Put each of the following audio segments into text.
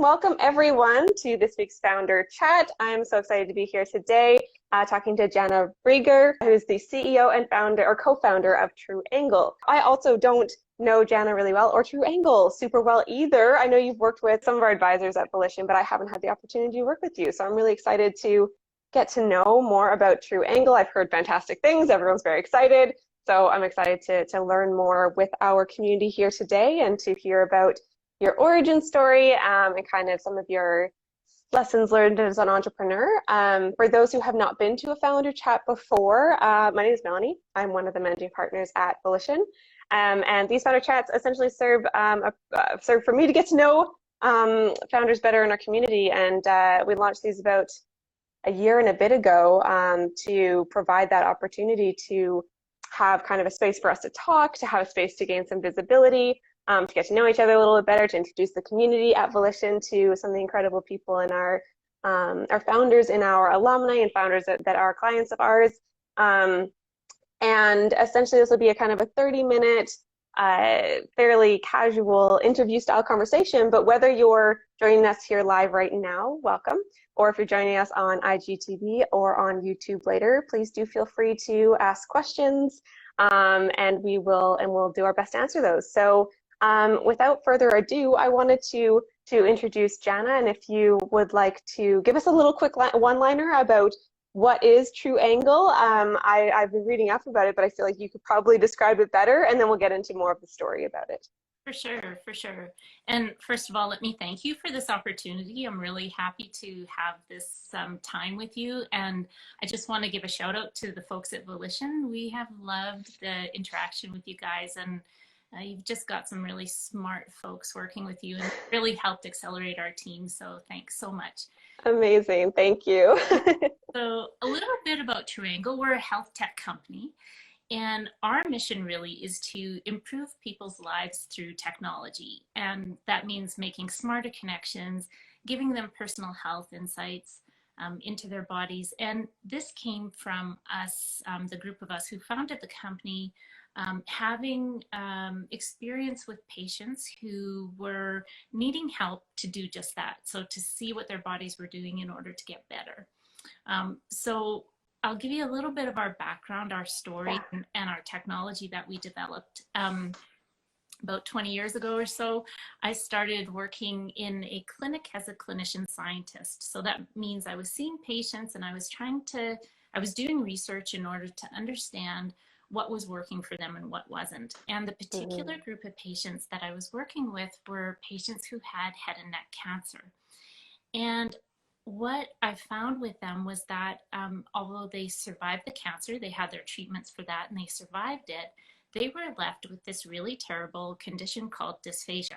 Welcome everyone to this week's Founder Chat. I'm so excited to be here today talking to Jana Rieger, who's the CEO and founder or co-founder of True Angle. I also don't know Jana really well or True Angle super well either. I know you've worked with some of our advisors at Volition, but I haven't had the opportunity to work with you. So I'm really excited to get to know more about True Angle. I've heard fantastic things. Everyone's very excited. So I'm excited to learn more with our community here today and to hear about your origin story and kind of some of your lessons learned as an entrepreneur. For those who have not been to a founder chat before, my name is Melanie. I'm one of the managing partners at Volition. And these founder chats essentially serve for me to get to know founders better in our community. And we launched these about a year and a bit ago to provide that opportunity to have kind of a space for us to talk, to have a space to gain some visibility, to get to know each other a little bit better, to introduce the community at Volition to some of the incredible people in our founders, in our alumni and founders that are clients of ours. And essentially this will be a kind of a 30-minute, fairly casual interview style conversation, but whether you're joining us here live right now, welcome. Or if you're joining us on IGTV or on YouTube later, please do feel free to ask questions and we'll do our best to answer those. So without further ado, I wanted to introduce Jana, and if you would like to give us a little quick one-liner about what is True Angle. I've been reading up about it, but I feel like you could probably describe it better, and then we'll get into more of the story about it. For sure, for sure. And first of all, let me thank you for this opportunity. I'm really happy to have this time with you. And I just want to give a shout out to the folks at Volition. We have loved the interaction with you guys, and you've just got some really smart folks working with you and really helped accelerate our team. So thanks so much. Amazing. Thank you. So a little bit about True Angle. We're a health tech company. And our mission really is to improve people's lives through technology. And that means making smarter connections, giving them personal health insights into their bodies. And this came from us, the group of us who founded the company, having experience with patients who were needing help to do just that. So to see what their bodies were doing in order to get better. So I'll give you a little bit of our background, our story, and our technology that we developed. About 20 years ago or so, I started working in a clinic as a clinician scientist. So that means I was seeing patients and I was doing research in order to understand what was working for them and what wasn't. And the particular group of patients that I was working with were patients who had head and neck cancer. And what I found with them was that although they survived the cancer, they had their treatments for that and they survived it, they were left with this really terrible condition called dysphagia.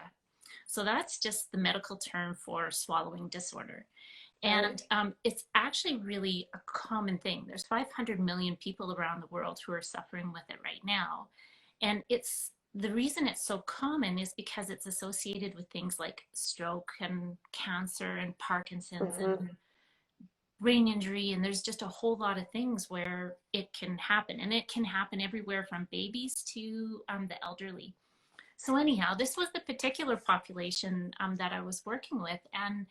So that's just the medical term for swallowing disorder. And it's actually really a common thing. There's 500 million people around the world who are suffering with it right now. And the reason it's so common is because it's associated with things like stroke and cancer and Parkinson's and brain injury. And there's just a whole lot of things where it can happen. And it can happen everywhere from babies to the elderly. So anyhow, this was the particular population that I was working with. And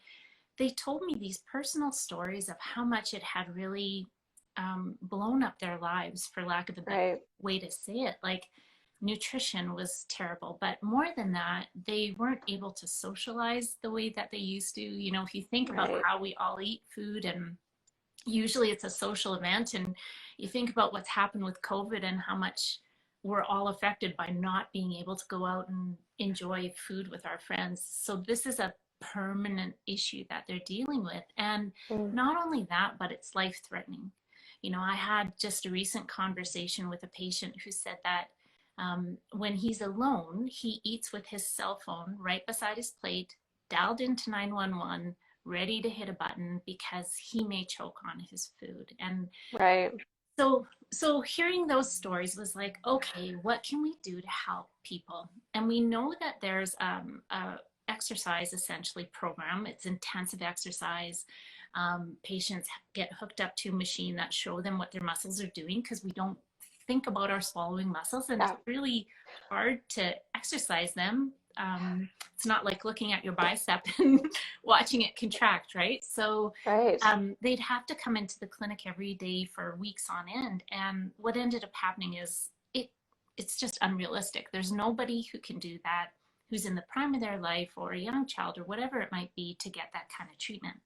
they told me these personal stories of how much it had really blown up their lives, for lack of a better way to say it. Like, nutrition was terrible, but more than that, they weren't able to socialize the way that they used to. You know, if you think about how we all eat food, and usually it's a social event, and you think about what's happened with COVID and how much we're all affected by not being able to go out and enjoy food with our friends. So this is a permanent issue that they're dealing with. And not only that, but it's life-threatening. You know, I had just a recent conversation with a patient who said that when he's alone, he eats with his cell phone right beside his plate, dialed into 911, ready to hit a button because he may choke on his food. And so hearing those stories was like, okay, what can we do to help people? And we know that there's a exercise essentially program. It's intensive exercise. Patients get hooked up to a machine that show them what their muscles are doing, because we don't think about our swallowing muscles, and it's really hard to exercise them It's not like looking at your bicep and watching it contract, right? So Right. they'd have to come into the clinic every day for weeks on end. And what ended up happening is it's just unrealistic. There's nobody who can do that, who's in the prime of their life or a young child or whatever it might be, to get that kind of treatment.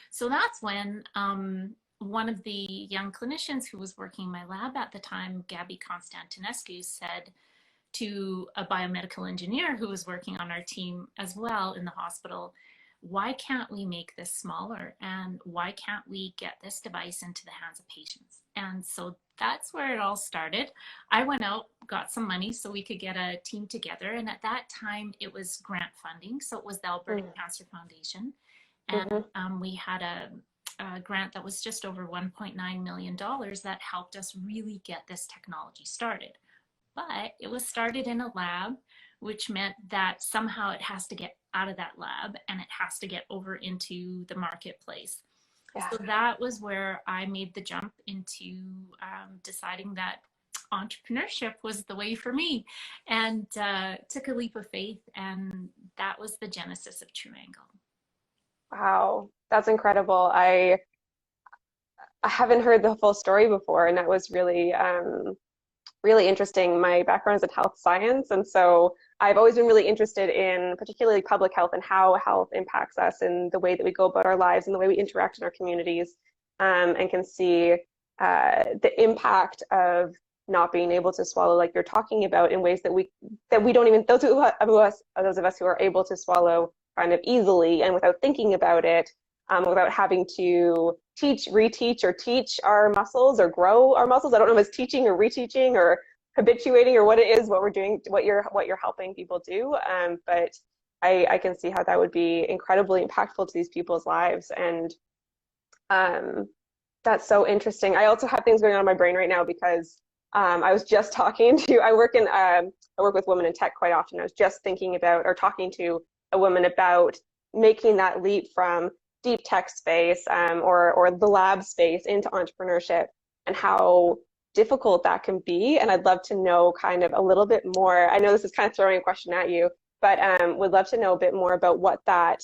So that's when one of the young clinicians who was working in my lab at the time, Gabby Constantinescu, said to a biomedical engineer who was working on our team as well in the hospital, why can't we make this smaller? And why can't we get this device into the hands of patients? And so that's where it all started. I went out, got some money so we could get a team together. And at that time, it was grant funding. So it was the Alberta Cancer Foundation. And we had a grant that was just over $1.9 million that helped us really get this technology started. But it was started in a lab, which meant that somehow it has to get out of that lab and it has to get over into the marketplace. Yeah. So that was where I made the jump into deciding that entrepreneurship was the way for me, and took a leap of faith, and that was the genesis of True Angle. Wow, that's incredible. I haven't heard the full story before, and that was really really interesting. My background is in health science, and so I've always been really interested in particularly public health and how health impacts us in the way that we go about our lives and the way we interact in our communities, and can see the impact of not being able to swallow, like you're talking about, in ways that we don't even, those of us who are able to swallow kind of easily and without thinking about it, without having to teach, reteach, or teach our muscles or grow our muscles. I don't know if it's teaching or reteaching or habituating or what it is, what we're doing, what you're helping people do. But I can see how that would be incredibly impactful to these people's lives. And that's so interesting. I also have things going on in my brain right now because I was just talking to, I work with women in tech quite often. I was just thinking about, or talking to a woman about making that leap from deep tech space or the lab space into entrepreneurship, and how difficult that can be. And I'd love to know kind of a little bit more. I know this is kind of throwing a question at you, but would love to know a bit more about what that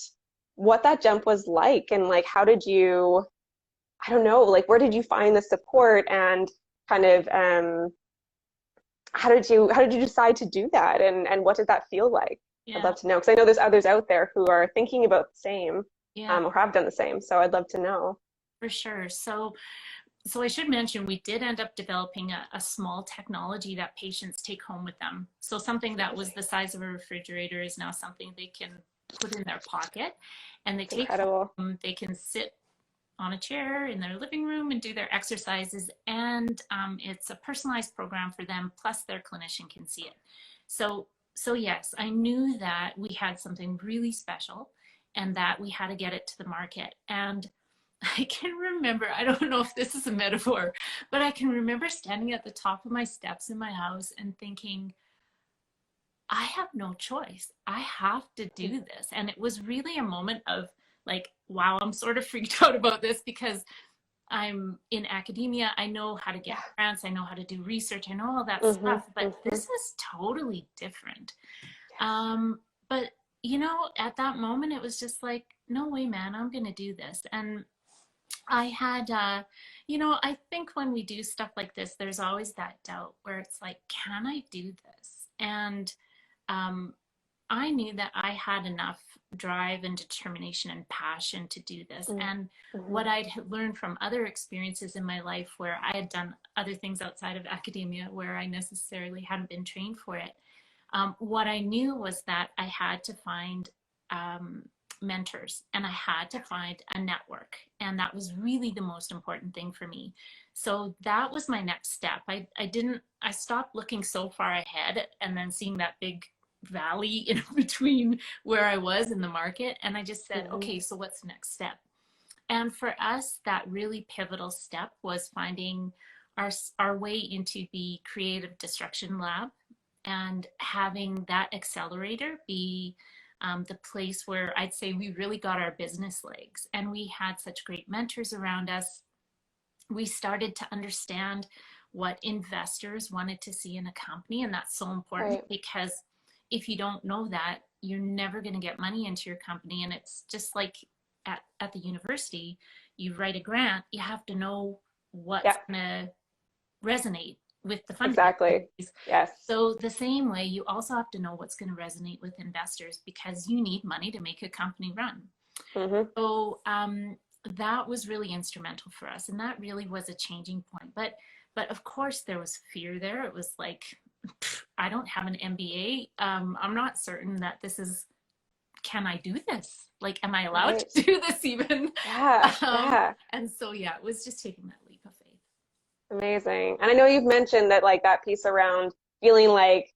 jump was like, and like how did you, I don't know, like where did you find the support, and kind of how did you decide to do that, and what did that feel like? Yeah. I'd love to know, because I know there's others out there who are thinking about the same, or have done the same. So I'd love to know. For sure. So I should mention, we did end up developing a small technology that patients take home with them. So something that was the size of a refrigerator is now something they can put in their pocket, and they take home, they can sit on a chair in their living room and do their exercises, and it's a personalized program for them, plus their clinician can see it. So yes, I knew that we had something really special and that we had to get it to the market. And I can remember, I don't know if this is a metaphor, but I can remember standing at the top of my steps in my house and thinking, I have no choice. I have to do this. And it was really a moment of like, wow, I'm sort of freaked out about this because I'm in academia. I know how to get grants. I know how to do research. I know all that stuff, but this is totally different. But you know, at that moment, it was just like, no way, man, I'm going to do this. And I had, you know, I think when we do stuff like this, there's always that doubt where it's like, can I do this? And I knew that I had enough drive and determination and passion to do this. And what I'd learned from other experiences in my life where I had done other things outside of academia where I necessarily hadn't been trained for it, what I knew was that I had to find mentors, and I had to find a network. And that was really the most important thing for me. So that was my next step. I stopped looking so far ahead and then seeing that big valley in between where I was in the market. And I just said, okay, so what's the next step? And for us, that really pivotal step was finding our way into the creative destruction lab, and having that accelerator be the place where I'd say we really got our business legs. And we had such great mentors around us. We started to understand what investors wanted to see in a company. And that's so important because if you don't know that, you're never going to get money into your company. And it's just like at the university, you write a grant, you have to know what's going to resonate with the funding. Exactly. Yes. So the same way, you also have to know what's going to resonate with investors, because you need money to make a company run. Mm-hmm. So that was really instrumental for us, and that really was a changing point. But of course there was fear there. It was like, I don't have an MBA. I'm not certain that this is, can I do this? Like, am I allowed to do this even? Yeah. And so, yeah, it was just taking that leap of faith. Amazing. And I know you've mentioned that, like, that piece around feeling like,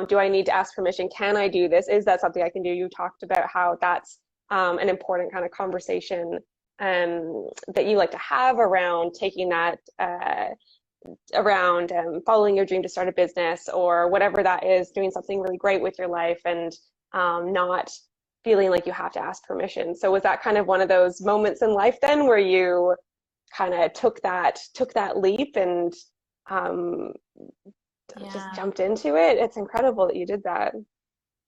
do I need to ask permission? Can I do this? Is that something I can do? You talked about how that's an important kind of conversation that you like to have around taking that around following your dream to start a business or whatever that is, doing something really great with your life, and not feeling like you have to ask permission. So was that kind of one of those moments in life then where you kind of took that leap and just jumped into it? It's incredible that you did that.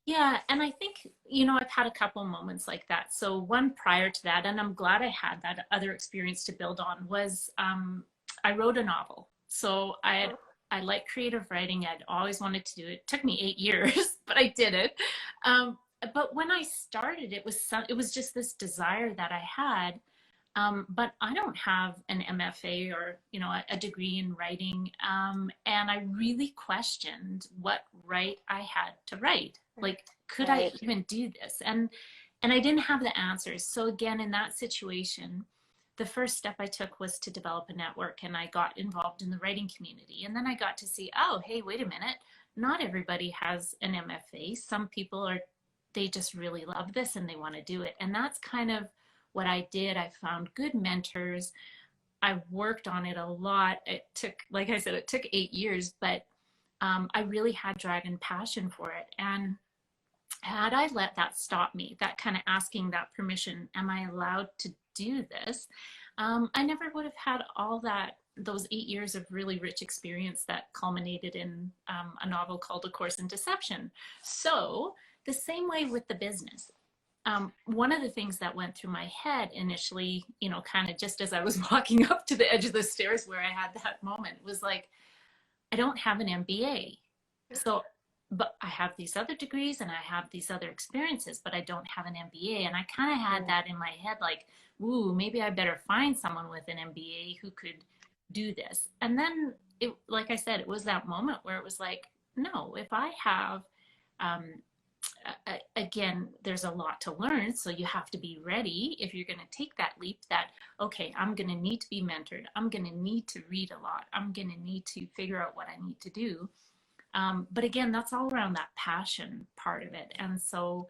Yeah, and I think, I've had a couple moments like that. So one prior to that, and I'm glad I had that other experience to build on, was I wrote a novel. So I like creative writing. I'd always wanted to do it. It took me 8 years, but I did it. But when I started, it was just this desire that I had. But I don't have an MFA or, a degree in writing. And I really questioned what right I had to write. Like, could I even do this? And I didn't have the answers. So again, in that situation, the first step I took was to develop a network, and I got involved in the writing community. And then I got to see, oh, hey, wait a minute. Not everybody has an MFA. Some people they just really love this and they want to do it. And that's kind of what I did. I found good mentors. I worked on it a lot. It took, like I said, it took 8 years, but I really had drive and passion for it. And had I let that stop me, that kind of asking that permission, am I allowed to do this? I never would have had those 8 years of really rich experience that culminated in a novel called A Course in Deception. So the same way with the business. One of the things that went through my head initially, kind of just as I was walking up to the edge of the stairs where I had that moment, was like, I don't have an MBA. So, but I have these other degrees and I have these other experiences, but I don't have an MBA. And I kind of had that in my head, like, ooh, maybe I better find someone with an MBA who could do this. And then like I said, it was that moment where it was like, no, if I have, again, there's a lot to learn. So you have to be ready if you're going to take that leap that, okay, I'm going to need to be mentored. I'm going to need to read a lot. I'm going to need to figure out what I need to do. But again, that's all around that passion part of it. And so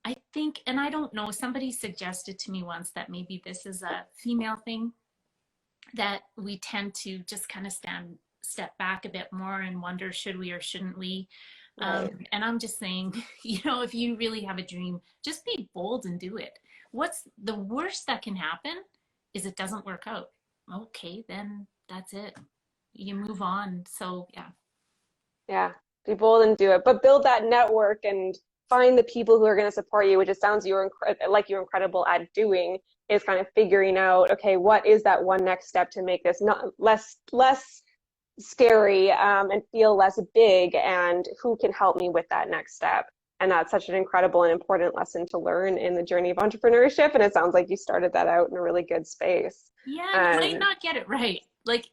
I think, and I don't know, somebody suggested to me once that maybe this is a female thing, that we tend to just kind of step back a bit more and wonder, should we or shouldn't we? And I'm just saying, if you really have a dream, just be bold and do it. What's the worst that can happen is it doesn't work out. Okay, then that's it. You move on. So yeah. Yeah, be bold and do it, but build that network and find the people who are going to support you, which it sounds you're incredible at doing, is kind of figuring out, okay, what is that one next step to make this not less scary and feel less big, and who can help me with that next step. And that's such an incredible and important lesson to learn in the journey of entrepreneurship. And it sounds like you started that out in a really good space. Yeah, you might not get it right. Like,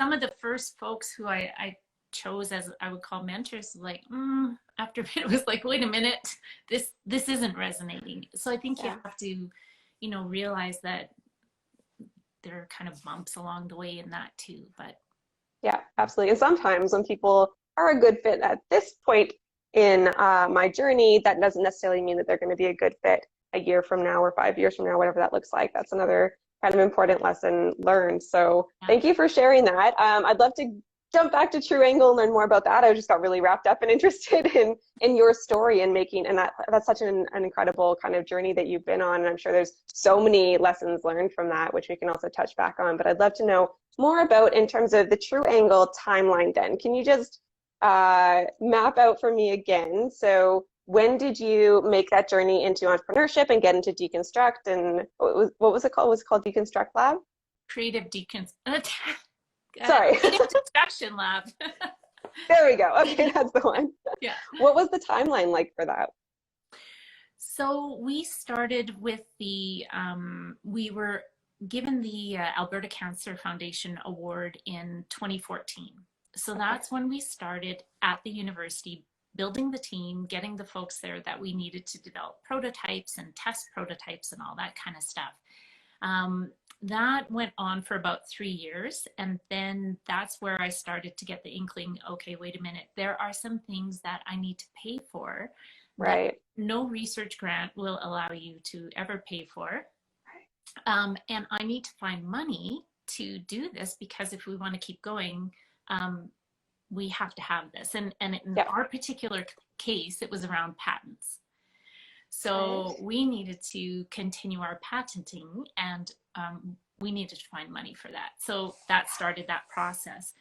some of the first folks who I chose as I would call mentors, like, after a bit, it was like, wait a minute, this isn't resonating. So I think you have to, realize that there are kind of bumps along the way in that too. But yeah, absolutely. And sometimes when people are a good fit at this point in my journey, that doesn't necessarily mean that they're going to be a good fit a year from now or 5 years from now, whatever that looks like. That's another kind of important lesson learned. So thank you for sharing that. I'd love to jump back to True Angle and learn more about that. I just got really wrapped up and interested in your story and that's such an incredible kind of journey that you've been on. And I'm sure there's so many lessons learned from that, which we can also touch back on. But I'd love to know more about, in terms of the True Angle timeline then. Can you just map out for me again. So when did you make that journey into entrepreneurship and get into Deconstruct? And what was it called? Was it called Deconstruct Lab? Creative Decon Sorry. Creative Destruction Lab. There we go. Okay, that's the one. Yeah. What was the timeline like for that? So we started with we were given the Alberta Cancer Foundation Award in 2014. So that's when we started at the university, building the team, getting the folks there that we needed to develop prototypes and test prototypes and all that kind of stuff. That went on for about 3 years. And then that's where I started to get the inkling, okay, wait a minute, there are some things that I need to pay for Right. that no research grant will allow you to ever pay for. And I need to find money to do this, because if we want to keep going, we have to have this. And in our particular case, it was around patents. So we needed to continue our patenting, and we needed to find money for that. So that started that process.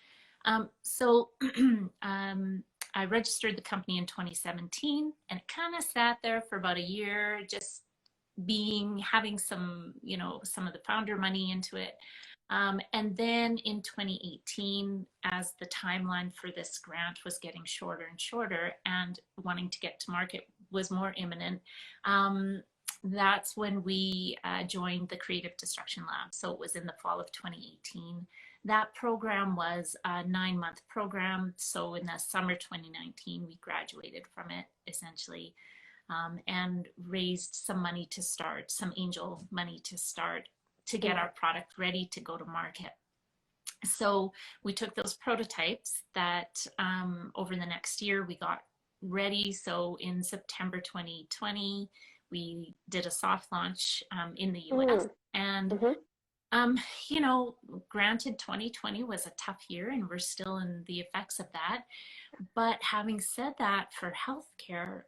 I registered the company in 2017, and it kind of sat there for about a year, just having some, some of the founder money into it. And then in 2018, as the timeline for this grant was getting shorter and shorter, and wanting to get to market was more imminent, that's when we joined the Creative Destruction Lab. So it was in the fall of 2018. That program was a 9-month program. So in the summer 2019, we graduated from it, essentially, and raised some money to start, some angel money to start, to get our product ready to go to market. So we took those prototypes that over the next year we got ready. So in September 2020, we did a soft launch in the US. And granted, 2020 was a tough year, and we're still in the effects of that. But having said that, for healthcare,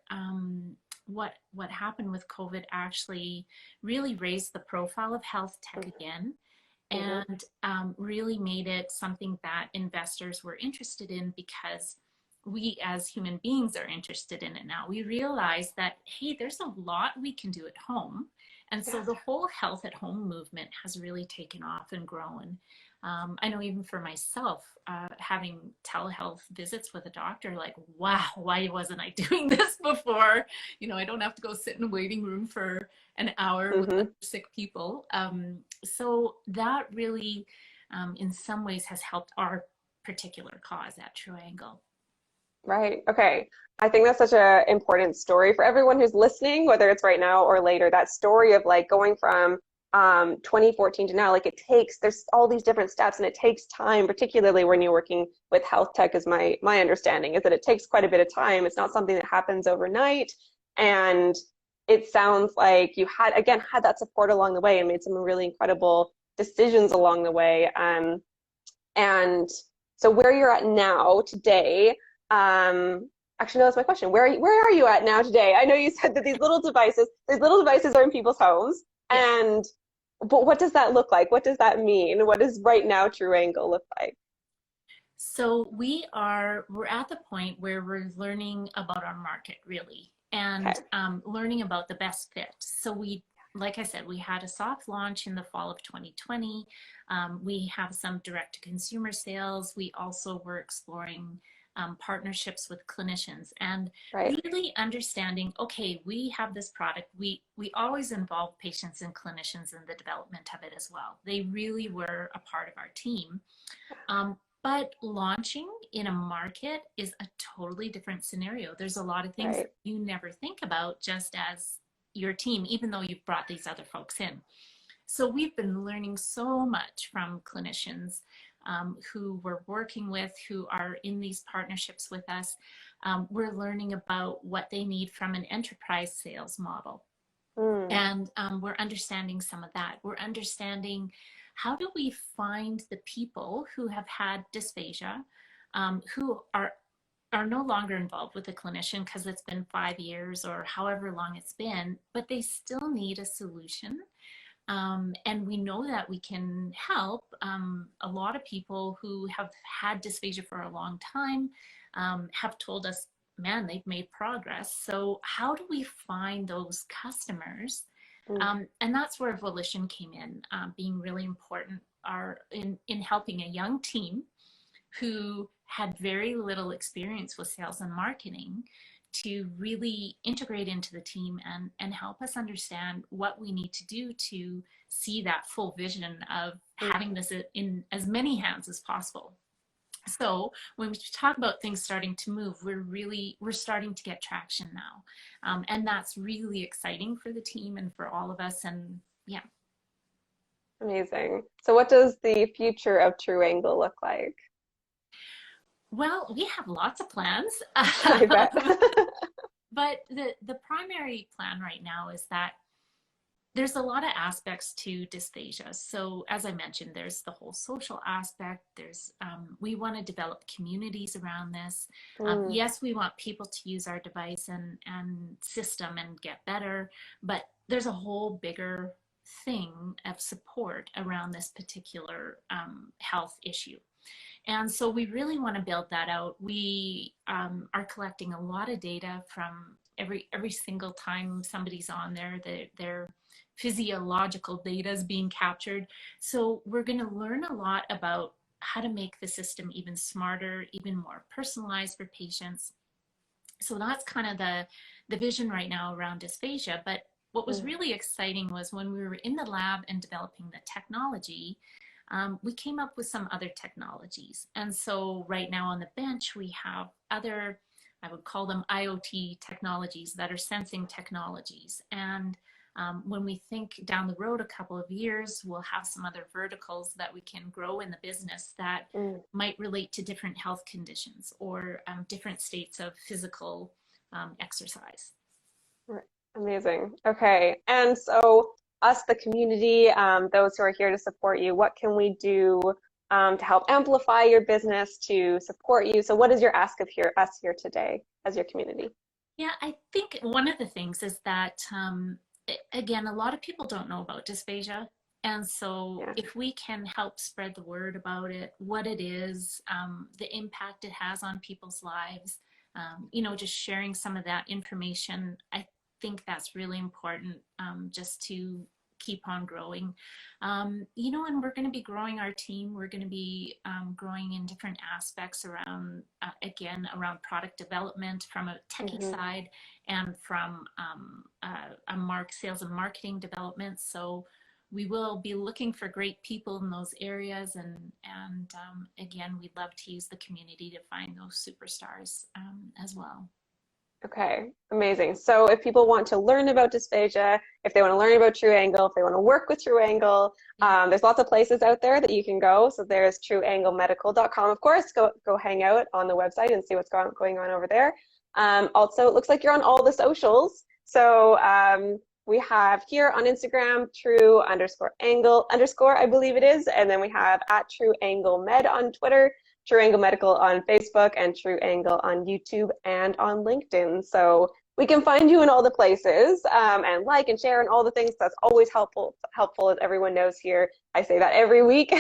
what happened with COVID actually really raised the profile of health tech again, and really made it something that investors were interested in, because we as human beings are interested in it now. We realize that, hey, there's a lot we can do at home. And so the whole health at home movement has really taken off and grown. I know even for myself, having telehealth visits with a doctor, like, wow, why wasn't I doing this before? I don't have to go sit in a waiting room for an hour with other sick people. So that really, in some ways, has helped our particular cause at True Angle. Right. Okay. I think that's such an important story for everyone who's listening, whether it's right now or later. That story of like going from 2014 to now, like there's all these different steps, and it takes time, particularly when you're working with health tech, is my understanding, is that it takes quite a bit of time. It's not something that happens overnight. And it sounds like you had that support along the way and made some really incredible decisions along the way. And so where you're at now today, actually, no, that's my question. Where are you at now today? I know you said that these little devices are in people's homes, but what does that look like? What does that mean? What does right now True Angle look like? So we're at the point where we're learning about our market, really, and learning about the best fit. So like I said, we had a soft launch in the fall of 2020. We have some direct to consumer sales. We also were exploring partnerships with clinicians, and really understanding, okay, we have this product. We always involve patients and clinicians in the development of it as well. They really were a part of our team. But launching in a market is a totally different scenario. There's a lot of things that you never think about just as your team, even though you've brought these other folks in. So we've been learning so much from clinicians who we're working with, who are in these partnerships with us. We're learning about what they need from an enterprise sales model. And we're understanding some of that. We're understanding, how do we find the people who have had dysphagia, who are no longer involved with a clinician because it's been 5 years or however long it's been, but they still need a solution. And we know that we can help a lot of people who have had dysphagia for a long time. have told us, man, they've made progress. So how do we find those customers? And that's where Volition came in, being really important in helping a young team who had very little experience with sales and marketing to really integrate into the team and help us understand what we need to do to see that full vision of having this in as many hands as possible. So when we talk about things starting to move, we're starting to get traction now. And that's really exciting for the team and for all of us. And yeah. Amazing. So what does the future of True Angle look like? Well, we have lots of plans. I bet. But the primary plan right now is that there's a lot of aspects to dysphagia. So as I mentioned, there's the whole social aspect. There's we want to develop communities around this. Yes, we want people to use our device and system and get better, but there's a whole bigger thing of support around this particular health issue. And so we really want to build that out. We are collecting a lot of data from every single time somebody's on there. Their physiological data is being captured. So we're going to learn a lot about how to make the system even smarter, even more personalized for patients. So that's kind of the vision right now around dysphagia. But what was really exciting was when we were in the lab and developing the technology, we came up with some other technologies. And so right now on the bench, we have other, I would call them IoT technologies that are sensing technologies. And when we think down the road a couple of years, we'll have some other verticals that we can grow in the business that might relate to different health conditions or different states of physical exercise. Amazing. Okay. And so us, the community, those who are here to support you, what can we do to help amplify your business, to support you? So what is your ask of us here today as your community? Yeah, I think one of the things is that, again, a lot of people don't know about dysphagia. And so if we can help spread the word about it, what it is, the impact it has on people's lives, just sharing some of that information, I think that's really important, just to keep on growing. And we're going to be growing our team. We're going to be growing in different aspects around, again, around product development from a techie side and from sales and marketing development. So we will be looking for great people in those areas. And again, we'd love to use the community to find those superstars as well. Okay, amazing. So if people want to learn about dysphagia, if they want to learn about True Angle, if they want to work with True Angle, there's lots of places out there that you can go. So there's trueanglemedical.com, of course. Go hang out on the website and see what's going on over there. Also, it looks like you're on all the socials. So we have here on Instagram, true_angle_, I believe it is. And then we have @TrueAngleMed on Twitter, True Angle Medical on Facebook, and True Angle on YouTube and on LinkedIn. So we can find you in all the places, and like and share and all the things. That's always helpful, as everyone knows here. I say that every week.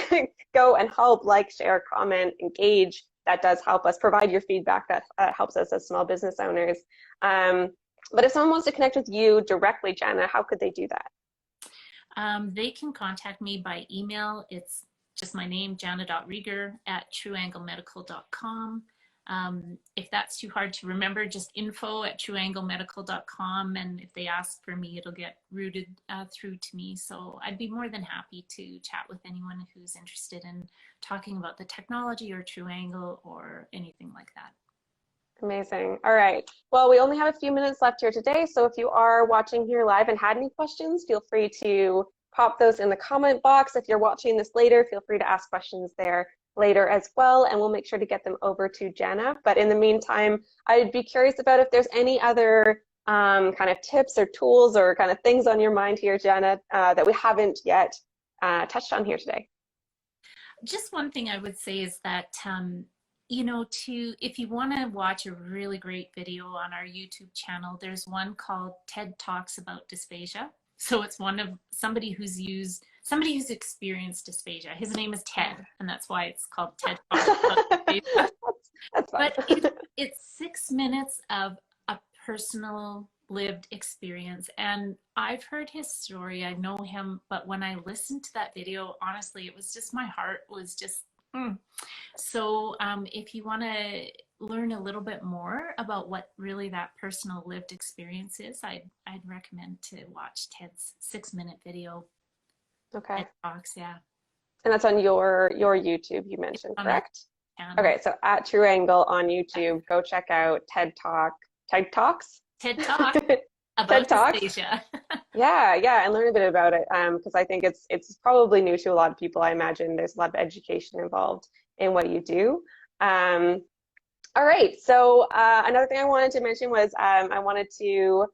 Go and help, like, share, comment, engage. That does help us provide your feedback. That helps us as small business owners. But if someone wants to connect with you directly, Jana, how could they do that? They can contact me by email. It's just my name, Jana.Rieger @trueanglemedical.com. If that's too hard to remember, just info@trueanglemedical.com. And if they ask for me, it'll get routed through to me. So I'd be more than happy to chat with anyone who's interested in talking about the technology or True Angle or anything like that. Amazing. All right. Well, we only have a few minutes left here today. So if you are watching here live and had any questions, feel free to pop those in the comment box. If you're watching this later, feel free to ask questions there later as well, and we'll make sure to get them over to Jana. But in the meantime, I'd be curious about if there's any other kind of tips or tools or kind of things on your mind here, Jana, that we haven't yet touched on here today. Just one thing I would say is that, if you want to watch a really great video on our YouTube channel, there's one called TED Talks About Dysphagia. So it's one of somebody who's experienced dysphagia. His name is Ted, and that's why it's called TED Talks About Dysphagia. That's fun. But it's 6 minutes of a personal lived experience. And I've heard his story, I know him, but when I listened to that video, honestly, it was just my heart was just. So if you want to learn a little bit more about what really that personal lived experience is, I'd recommend to watch Ted's 6 minute video. Okay. TED Talks, yeah. And that's on your YouTube, you It's mentioned, on our correct? channel. Okay, so at True Angle on YouTube, go check out TED Talks? TED Talk TED about Talks? dysphagia. Yeah, and learn a bit about it. Because I think it's probably new to a lot of people. I imagine there's a lot of education involved in what you do. Um, all right, so another thing I wanted to mention was I wanted to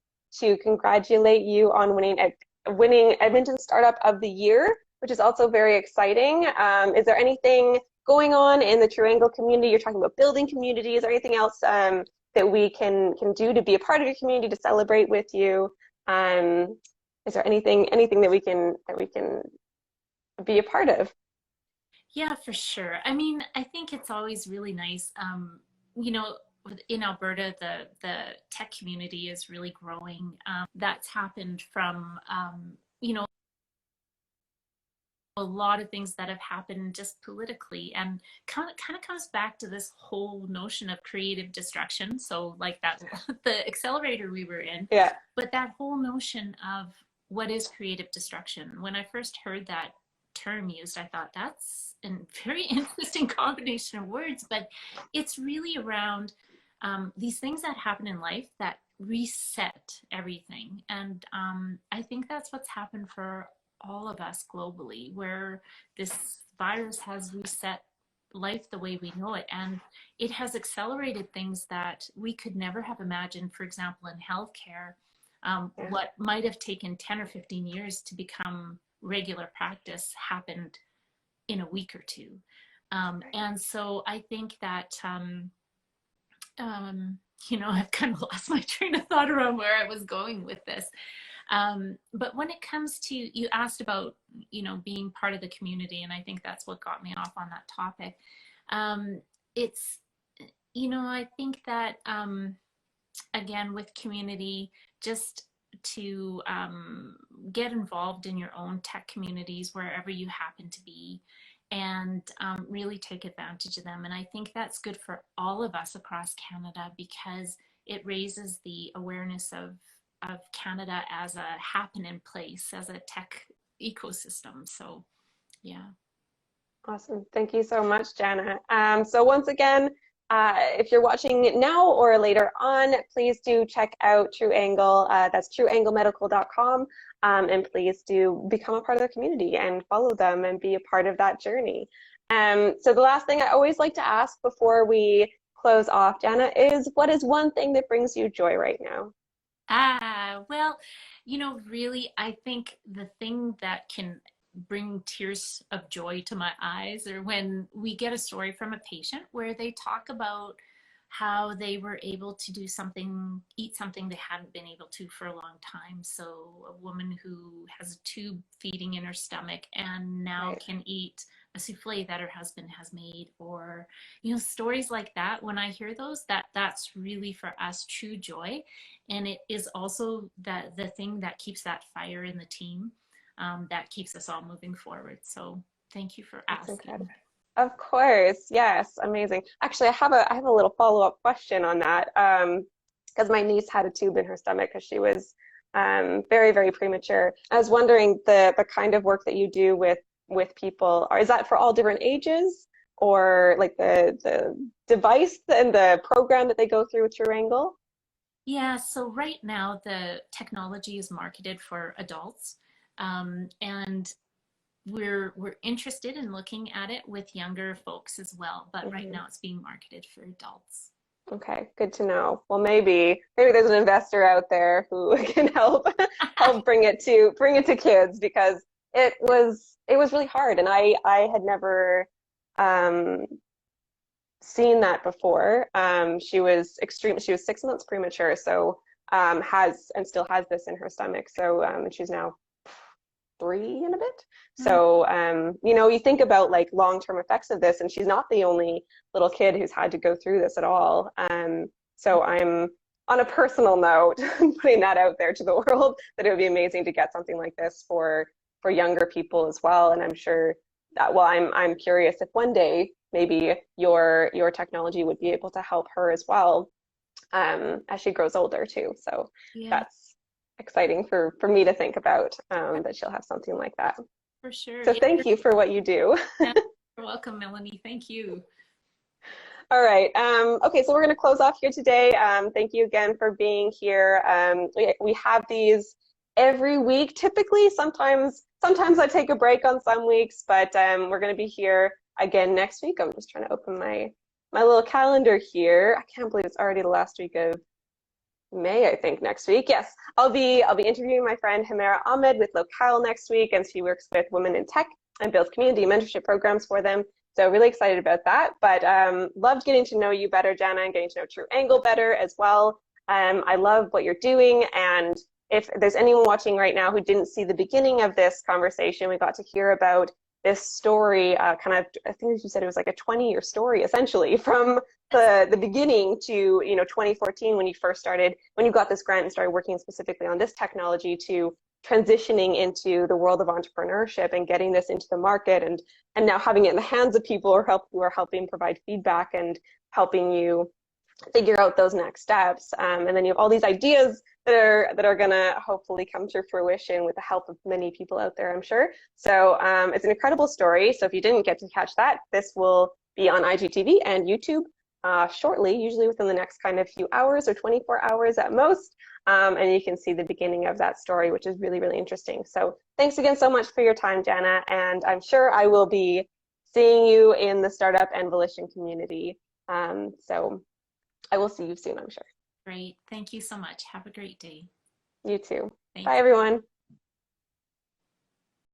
congratulate you on winning Edmonton Startup of the Year, which is also very exciting. Is there anything going on in the True Angle community? You're talking about building communities, or anything else that we can do to be a part of your community to celebrate with you? Is there anything that we can be a part of? Yeah, for sure. I mean, I think it's always really nice. You know, in Alberta, the tech community is really growing. That's happened from, you know, a lot of things that have happened just politically, and kind of comes back to this whole notion of creative destruction. So like that, the accelerator we were in, Yeah. but that whole notion of what is creative destruction. When I first heard that term used, I thought that's a very interesting combination of words, but it's really around these things that happen in life that reset everything. And I think that's what's happened for all of us globally, where this virus has reset life the way we know it. And it has accelerated things that we could never have imagined. For example, in healthcare, Yeah. what might have taken 10 or 15 years to become regular practice happened in a week or two. And so I think that, you know, I've kind of lost my train of thought around where I was going with this. But when it comes to, you asked about, you know, being part of the community, and I think that's what got me off on that topic. It's, you know, I think that, again, with community, just to get involved in your own tech communities wherever you happen to be, and really take advantage of them. And I think that's good for all of us across Canada, because it raises the awareness of Canada as a happening place, as a tech ecosystem. So, yeah. Awesome. Thank you so much, Jana. So once again, if you're watching now or later on, please do check out True Angle. That's trueanglemedical.com. And please do become a part of the community and follow them and be a part of that journey. So the last thing I always like to ask before we close off, Jana, is what is one thing that brings you joy right now? Well, you know, really, I think the thing that can bring tears of joy to my eyes are when we get a story from a patient where they talk about how they were able to do something, eat something they hadn't been able to for a long time. So a woman who has a tube feeding in her stomach and now Right. can eat a souffle that her husband has made, or, you know, stories like that. When I hear those, that's really for us true joy. And it is also that the thing that keeps that fire in the team, that keeps us all moving forward. So thank you for That's asking. incredible. Of course, yes, amazing. Actually, I have a little follow-up question on that. Because my niece had a tube in her stomach because she was very, very premature. I was wondering the kind of work that you do with people, or is that for all different ages, or like the device and the program that they go through with True Angle? Yeah, so right now the technology is marketed for adults, and we're interested in looking at it with younger folks as well. But right Hmm. now it's being marketed for adults. Okay, good to know. Well, maybe there's an investor out there who can help bring it to kids, because it was really hard, and I had never um, seen that before. She was 6 months premature, so has and still has this in her stomach. So and she's now 3 and a bit. So, you know, you think about like long-term effects of this, and she's not the only little kid who's had to go through this at all. So I'm on a personal note putting that out there to the world that it would be amazing to get something like this for younger people as well. And I'm sure that, well, I'm curious if one day maybe your technology would be able to help her as well, as she grows older too. So that's exciting for me to think about, that she'll have something like that. For sure. So thank you for what you do. You're welcome, Melanie. Thank you. All right. Okay, so we're going to close off here today. Thank you again for being here. We have these every week, typically. Sometimes I take a break on some weeks, but we're going to be here again next week. I'm just trying to open my little calendar here. I can't believe it's already the last week of May, I think, next week. Yes, I'll be interviewing my friend Himera Ahmed with Locale next week, and she works with women in tech and builds community mentorship programs for them. So really excited about that. But loved getting to know you better, Jana, and getting to know True Angle better as well. I love what you're doing, and if there's anyone watching right now who didn't see the beginning of this conversation, we got to hear about this story, kind of, I think you said it was like a 20-year story, essentially, from the beginning to, you know, 2014 when you first started, when you got this grant and started working specifically on this technology, to transitioning into the world of entrepreneurship and getting this into the market, and now having it in the hands of people who are helping provide feedback and helping you figure out those next steps. And then you have all these ideas that are gonna hopefully come to fruition with the help of many people out there, I'm sure. So it's an incredible story. So if you didn't get to catch that, this will be on IGTV and YouTube shortly, usually within the next kind of few hours or 24 hours at most. And you can see the beginning of that story, which is really, really interesting. So thanks again so much for your time, Jana. And I'm sure I will be seeing you in the startup and Volition community. So I will see you soon, I'm sure. Great. Thank you so much. Have a great day. You too. Thanks. Bye, everyone.